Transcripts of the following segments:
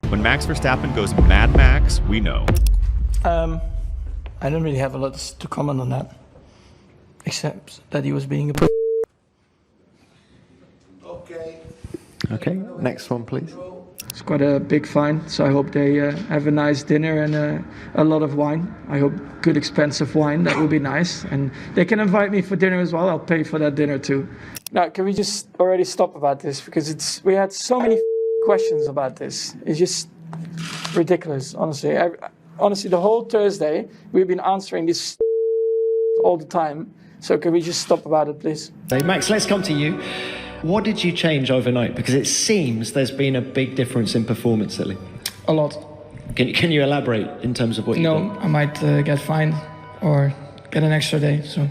When Max Verstappen goes Mad Max, we know. I don't really have a lot to comment on that, except that he was being a Okay, next one, please. It's quite a big fine, so I hope they have a nice dinner and a lot of wine. I hope good expensive wine, that would be nice. And they can invite me for dinner as well, I'll pay for that dinner too. Now, can we just already stop about this? Because we had so many questions about this. It's just ridiculous, honestly. Honestly, the whole Thursday, we've been answering this all the time. So can we just stop about it, please? Hey, Max, let's come to you. What did you change overnight? Because it seems there's been a big difference in performance lately. A lot. Can you elaborate in terms of what you did? No, I might get fined or get an extra day, so.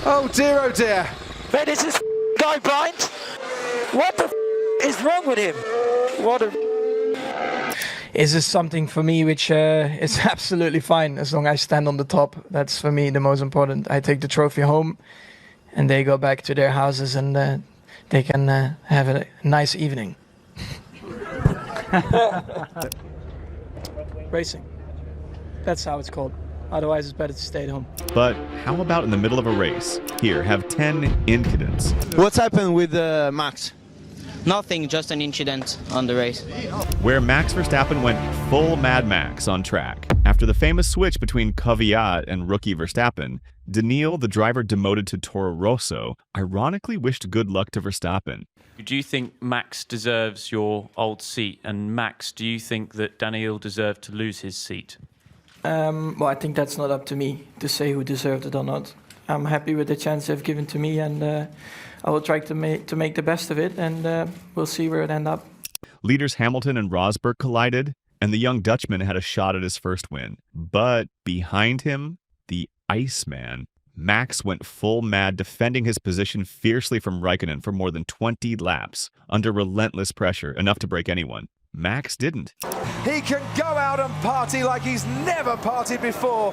Oh dear. Man, is this guy blind? What the is wrong with him? What a... Is this something for me which is absolutely fine as long as I stand on the top? That's for me the most important. I take the trophy home and they go back to their houses and they can have a nice evening. Racing. That's how it's called. Otherwise it's better to stay at home. But how about in the middle of a race? Here, have 10 incidents. What's happened with Max? Nothing, just an incident on the race. Where Max Verstappen went full Mad Max on track. After the famous switch between Kvyat and rookie Verstappen, Daniil, the driver demoted to Toro Rosso, ironically wished good luck to Verstappen. Do you think Max deserves your old seat? And Max, do you think that Daniil deserved to lose his seat? Well, I think that's not up to me to say who deserved it or not. I'm happy with the chance they've given to me, and I will try to make the best of it, and we'll see where it ends up. Leaders Hamilton and Rosberg collided, and the young Dutchman had a shot at his first win. But behind him, the Iceman, Max went full mad, defending his position fiercely from Raikkonen for more than 20 laps, under relentless pressure, enough to break anyone. Max didn't. He can go out and party like he's never partied before.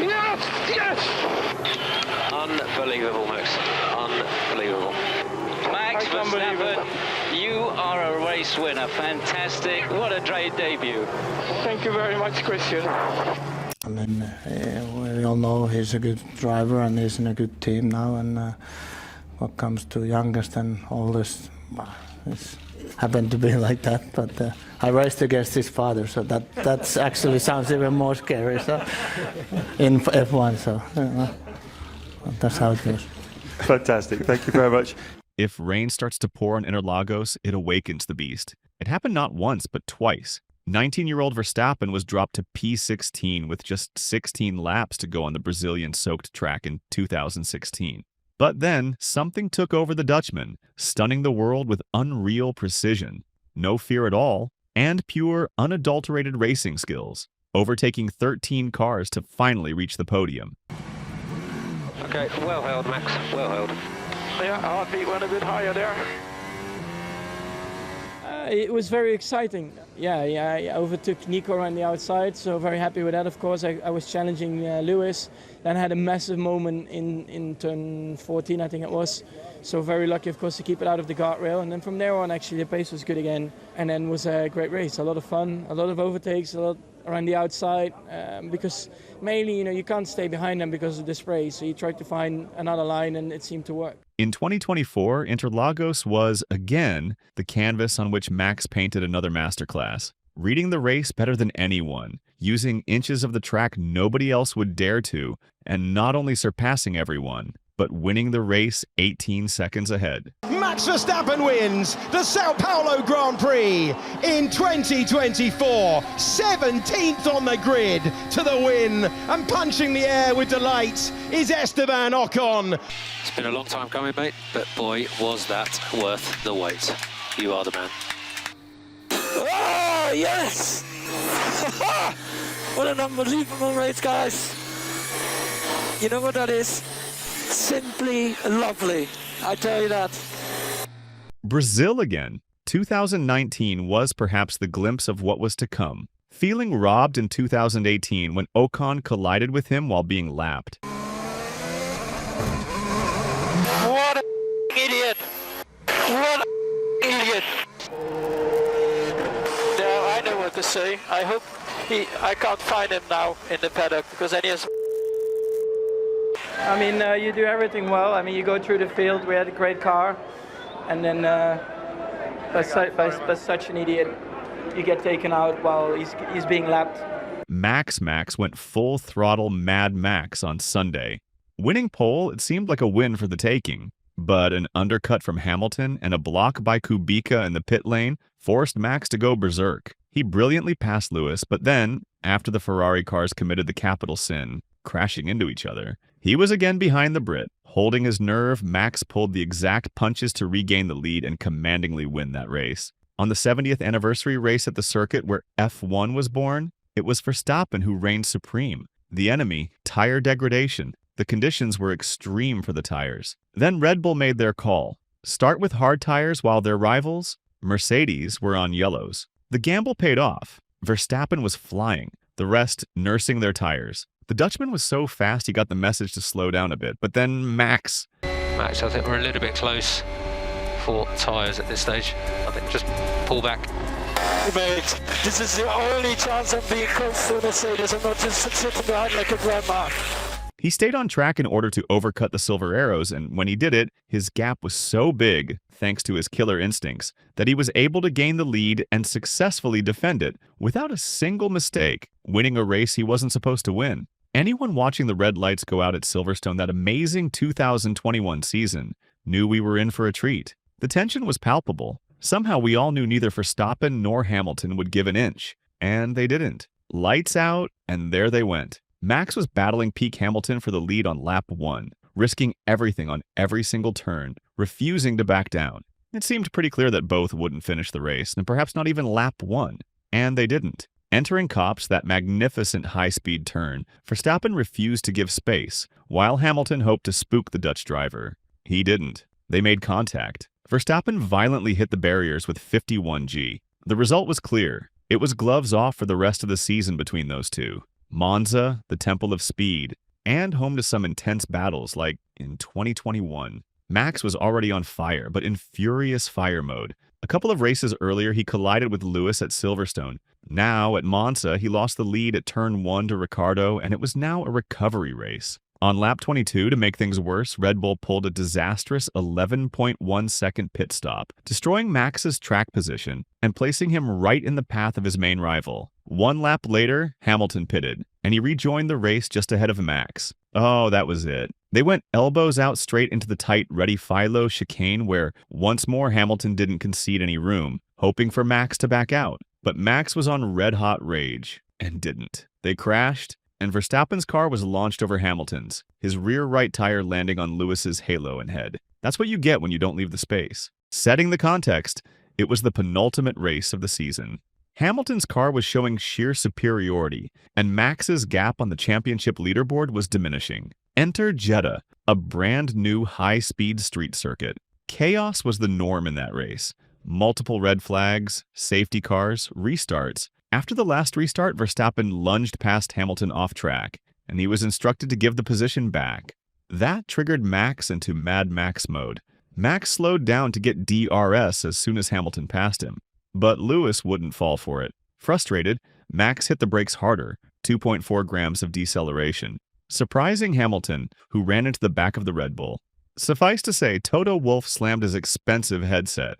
Yes! Unbelievable, Max. Unbelievable. Max Verstappen, you are a race winner. Fantastic. What a great debut. Thank you very much, Christian. I mean, we all know he's a good driver and he's in a good team now. And what comes to youngest and oldest, it's happened to be like that. But I raced against his father, so that's actually sounds even more scary. So in F1, so that's how it goes. Fantastic. Thank you very much. If rain starts to pour on Interlagos, it awakens the beast. It happened not once, but twice. 19-year-old Verstappen was dropped to P16 with just 16 laps to go on the Brazilian-soaked track in 2016. But then, something took over the Dutchman, stunning the world with unreal precision, no fear at all, and pure, unadulterated racing skills, overtaking 13 cars to finally reach the podium. Okay, well held, Max. Well held. Yeah, heartbeat went a bit higher there. It was very exciting. Yeah, I overtook Nico on the outside, so very happy with that, of course. I was challenging Lewis, then had a massive moment in turn 14, I think it was. So very lucky, of course, to keep it out of the guardrail. And then from there on, actually, the pace was good again. And then was a great race, a lot of fun, a lot of overtakes, a lot around the outside. Because mainly, you can't stay behind them because of the spray. So you try to find another line, and it seemed to work. In 2024, Interlagos was, again, the canvas on which Max painted another masterclass, reading the race better than anyone, using inches of the track nobody else would dare to, and not only surpassing everyone, but winning the race 18 seconds ahead. Max Verstappen wins the Sao Paulo Grand Prix in 2024. 17th on the grid to the win, and punching the air with delight is Esteban Ocon. It's been a long time coming, mate, but boy, was that worth the wait. You are the man. Oh, yes! What an unbelievable race, guys. You know what that is? Simply lovely. I tell you that. Brazil again. 2019 was perhaps the glimpse of what was to come. Feeling robbed in 2018 when Ocon collided with him while being lapped. What an idiot! What an idiot! There to say. I hope I can't find him now in the paddock, because then he has... I mean, you do everything well. I mean, you go through the field. We had a great car, and then by such an idiot, you get taken out while he's being lapped. Max went full throttle Mad Max on Sunday. Winning pole, it seemed like a win for the taking, but an undercut from Hamilton and a block by Kubica in the pit lane forced Max to go berserk. He brilliantly passed Lewis, but then, after the Ferrari cars committed the capital sin, crashing into each other, he was again behind the Brit. Holding his nerve, Max pulled the exact punches to regain the lead and commandingly win that race. On the 70th anniversary race at the circuit where F1 was born, it was Verstappen who reigned supreme. The enemy, tire degradation. The conditions were extreme for the tires. Then Red Bull made their call. Start with hard tires while their rivals, Mercedes, were on yellows. The gamble paid off. Verstappen was flying, the rest nursing their tires. The Dutchman was so fast he got the message to slow down a bit, but then Max, I think we're a little bit close for tyres at this stage. I think just pull back. Mate, this is the only chance I'm being close to Mercedes. I'm not just sitting behind like a grandma. He stayed on track in order to overcut the Silver Arrows, and when he did it, his gap was so big, thanks to his killer instincts, that he was able to gain the lead and successfully defend it without a single mistake, winning a race he wasn't supposed to win. Anyone watching the red lights go out at Silverstone that amazing 2021 season knew we were in for a treat. The tension was palpable. Somehow we all knew neither Verstappen nor Hamilton would give an inch, and they didn't. Lights out, and there they went. Max was battling peak Hamilton for the lead on lap 1, risking everything on every single turn, refusing to back down. It seemed pretty clear that both wouldn't finish the race, and perhaps not even lap 1. And they didn't. Entering Copse, that magnificent high-speed turn, Verstappen refused to give space, while Hamilton hoped to spook the Dutch driver. He didn't. They made contact. Verstappen violently hit the barriers with 51G. The result was clear. It was gloves off for the rest of the season between those two. Monza, the Temple of Speed, and home to some intense battles like in 2021. Max was already on fire, but in furious fire mode. A couple of races earlier, he collided with Lewis at Silverstone. Now, at Monza, he lost the lead at turn 1 to Ricciardo, and it was now a recovery race. On lap 22, to make things worse, Red Bull pulled a disastrous 11.1 second pit stop, destroying Max's track position and placing him right in the path of his main rival. 1 lap later, Hamilton pitted, and he rejoined the race just ahead of Max. Oh, that was it. They went elbows out straight into the tight Ready Philo chicane where, once more, Hamilton didn't concede any room, hoping for Max to back out. But Max was on red-hot rage, and didn't. They crashed, and Verstappen's car was launched over Hamilton's, his rear right tire landing on Lewis's halo and head. That's what you get when you don't leave the space. Setting the context, it was the penultimate race of the season. Hamilton's car was showing sheer superiority, and Max's gap on the championship leaderboard was diminishing. Enter Jeddah, a brand new high-speed street circuit. Chaos was the norm in that race. Multiple red flags, safety cars, restarts. After the last restart, Verstappen lunged past Hamilton off track, and he was instructed to give the position back. That triggered Max into Mad Max mode. Max slowed down to get DRS as soon as Hamilton passed him, but Lewis wouldn't fall for it. Frustrated, Max hit the brakes harder, 2.4 grams of deceleration, surprising Hamilton, who ran into the back of the Red Bull. Suffice to say, Toto Wolff slammed his expensive headset.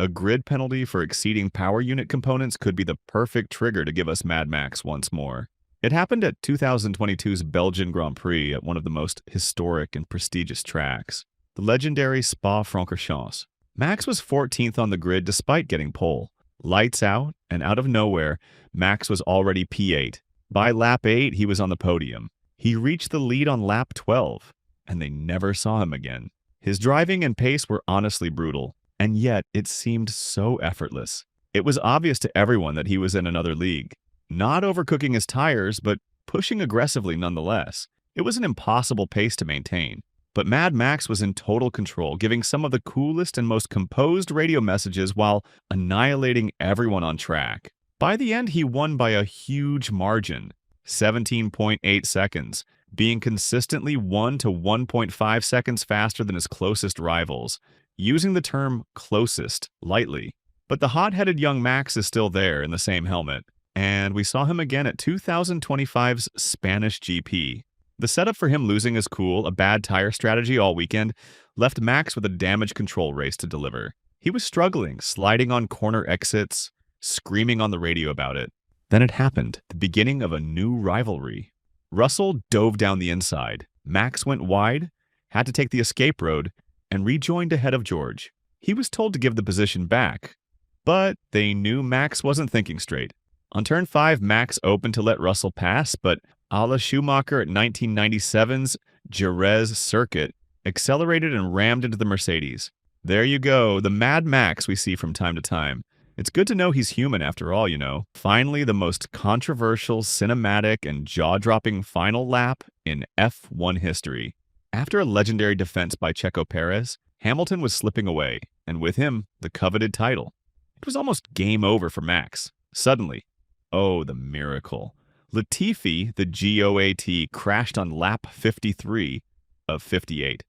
A grid penalty for exceeding power unit components could be the perfect trigger to give us Mad Max once more. It happened at 2022's Belgian Grand Prix at one of the most historic and prestigious tracks, the legendary Spa-Francorchamps. Max was 14th on the grid despite getting pole. Lights out, and out of nowhere, Max was already P8. By lap 8, he was on the podium. He reached the lead on lap 12, and they never saw him again. His driving and pace were honestly brutal, and yet it seemed so effortless. It was obvious to everyone that he was in another league. Not overcooking his tires, but pushing aggressively nonetheless. It was an impossible pace to maintain. But Mad Max was in total control, giving some of the coolest and most composed radio messages while annihilating everyone on track. By the end, he won by a huge margin, 17.8 seconds, being consistently 1 to 1.5 seconds faster than his closest rivals. Using the term closest lightly, But the hot-headed young Max is still there in the same helmet, and we saw him again at 2025's Spanish GP. The setup for him losing his cool, a bad tire strategy all weekend, left Max with a damage control race to deliver. He was struggling, sliding on corner exits, screaming on the radio about it. Then it happened, the beginning of a new rivalry. Russell dove down the inside. Max went wide, had to take the escape road, and rejoined ahead of George. He was told to give the position back, but they knew Max wasn't thinking straight. On turn 5, Max opened to let Russell pass, but a la Schumacher at 1997's Jerez circuit, accelerated and rammed into the Mercedes. There you go, the Mad Max we see from time to time. It's good to know he's human after all, you know. Finally, the most controversial, cinematic, and jaw-dropping final lap in F1 history. After a legendary defense by Checo Perez, Hamilton was slipping away, and with him, the coveted title. It was almost game over for Max. Suddenly, oh, the miracle. Latifi, the GOAT, crashed on lap 53 of 58.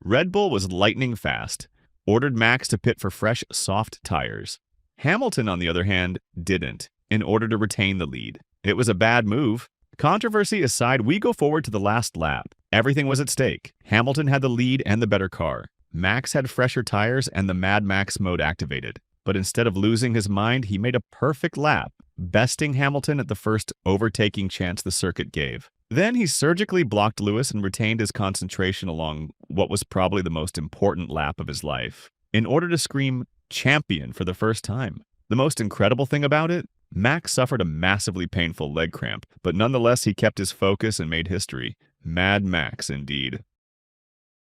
Red Bull was lightning fast, ordered Max to pit for fresh, soft tires. Hamilton, on the other hand, didn't, in order to retain the lead. It was a bad move. Controversy aside, we go forward to the last lap. Everything was at stake. Hamilton had the lead and the better car. Max had fresher tires and the Mad Max mode activated. But instead of losing his mind, he made a perfect lap, besting Hamilton at the first overtaking chance the circuit gave. Then he surgically blocked Lewis and retained his concentration along what was probably the most important lap of his life, in order to scream champion for the first time. The most incredible thing about it? Max suffered a massively painful leg cramp, but nonetheless he kept his focus and made history. Mad Max indeed.